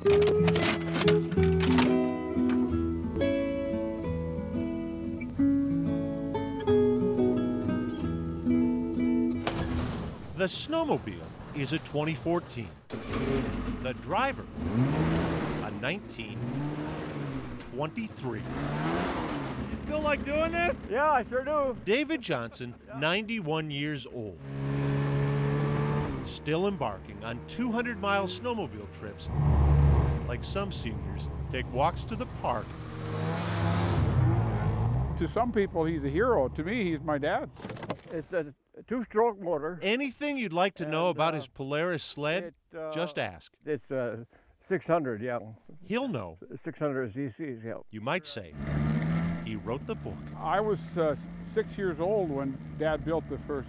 The snowmobile is a 2014. The driver, a 1923. You still like doing this? Yeah, I sure do. David Johnson, 91 years old. Still embarking on 200-mile snowmobile trips. Like some seniors, take walks to the park. To some people, he's a hero. To me, he's my dad. It's a two-stroke motor. Anything you'd like to know about his Polaris sled, just ask. It's 600, yeah. He'll know. 600 cc's, yeah. You might say he wrote the book. I was 6 years old when Dad built the first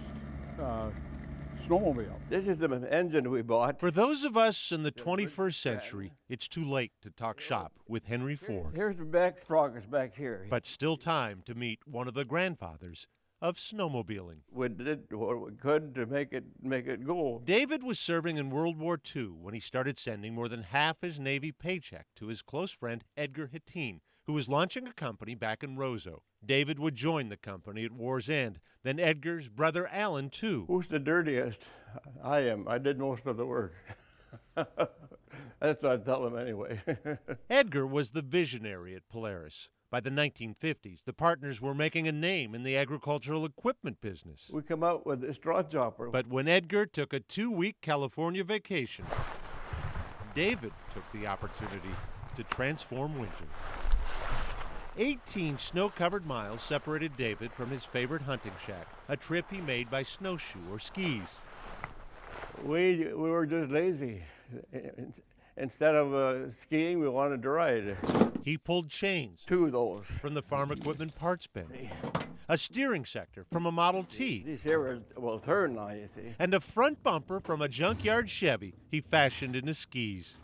snowmobile. This is the engine we bought. For those of us in the 21st century, it's too late to talk shop with Henry Ford. Here's the back sprockets back here. But still time to meet one of the grandfathers of snowmobiling. We did what we could to make it go. David was serving in World War II when he started sending more than half his Navy paycheck to his close friend Edgar Hittine, who was launching a company back in Roseau. David would join the company at war's end, then Edgar's brother Alan too. Who's the dirtiest? I am. I did most of the work. That's what I tell him anyway. Edgar was the visionary at Polaris. By the 1950s, the partners were making a name in the agricultural equipment business. We come out with a straw chopper. But when Edgar took a 2-week California vacation, David took the opportunity to transform winter. 18 snow-covered miles separated David from his favorite hunting shack, a trip he made by snowshoe or skis. We were just lazy. Instead of skiing, we wanted to ride. He pulled chains. 2 of those. From the farm equipment parts bin. A steering sector from a Model T. These here will turn now, you see. And a front bumper from a junkyard Chevy he fashioned into skis.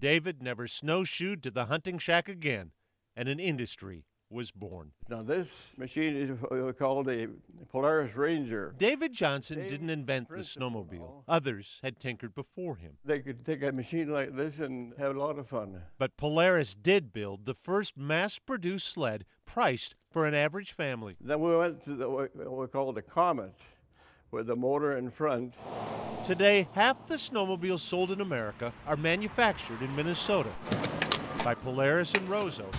David never snowshoed to the hunting shack again, and an industry was born. Now this machine is what we call the Polaris Ranger. David Johnson didn't invent the snowmobile. Others had tinkered before him. They could take a machine like this and have a lot of fun. But Polaris did build the first mass-produced sled priced for an average family. Then we went to what we call the Comet, with the motor in front. Today, half the snowmobiles sold in America are manufactured in Minnesota by Polaris in Roseau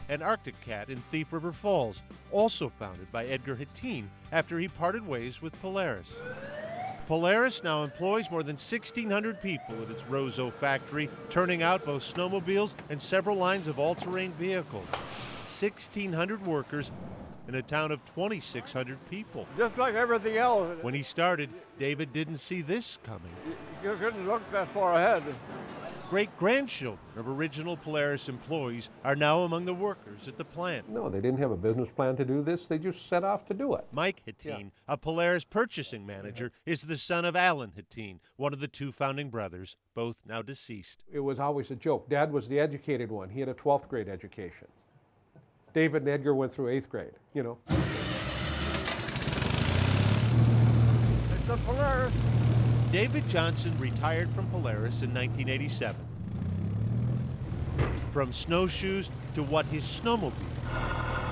and Arctic Cat in Thief River Falls, also founded by Edgar Hittine after he parted ways with Polaris. Polaris now employs more than 1,600 people at its Roseau factory, turning out both snowmobiles and several lines of all-terrain vehicles. 1,600 workers in a town of 2,600 people. Just like everything else. When he started, David didn't see this coming. You couldn't look that far ahead. Great-grandchildren of original Polaris employees are now among the workers at the plant. No, they didn't have a business plan to do this. They just set off to do it. Mike Hittine, a Polaris purchasing manager, is the son of Alan Hittine, one of the 2 founding brothers, both now deceased. It was always a joke. Dad was the educated one. He had a 12th grade education. David and Edgar went through 8th grade, you know. It's a Polaris. David Johnson retired from Polaris in 1987. From snowshoes to what his snowmobile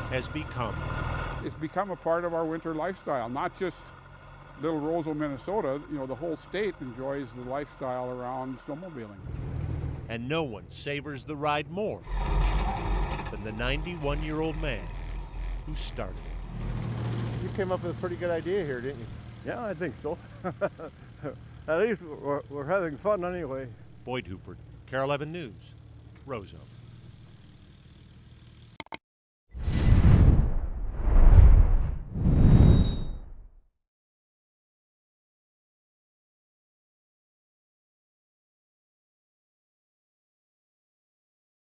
has become. It's become a part of our winter lifestyle, not just little Roseau, Minnesota. You know, the whole state enjoys the lifestyle around snowmobiling. And no one savors the ride more than the 91-year-old man who started it. You came up with a pretty good idea here, didn't you? Yeah, I think so. At least we're having fun anyway. Boyd Huppert, KARE 11 News, Roseau.